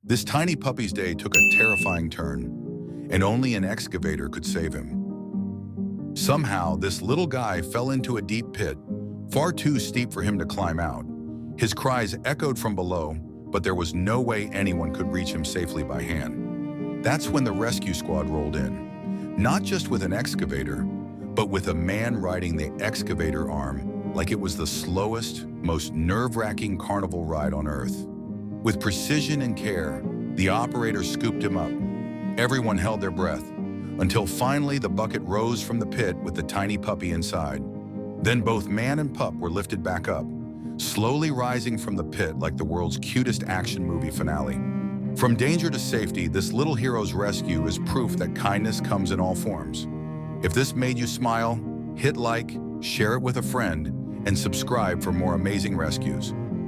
This tiny puppy's day took a terrifying turn, and only an excavator could save him. Somehow, this little guy fell into a deep pit, far too steep for him to climb out. His cries echoed from below, but there was no way anyone could reach him safely by hand. That's when the rescue squad rolled in, not just with an excavator, but with a man riding the excavator arm like it was the slowest, most nerve-wracking carnival ride on Earth. With precision and care, the operator scooped him up. Everyone held their breath, until finally the bucket rose from the pit with the tiny puppy inside. Then both man and pup were lifted back up, slowly rising from the pit like the world's cutest action movie finale. From danger to safety, this little hero's rescue is proof that kindness comes in all forms. If this made you smile, hit like, share it with a friend, and subscribe for more amazing rescues.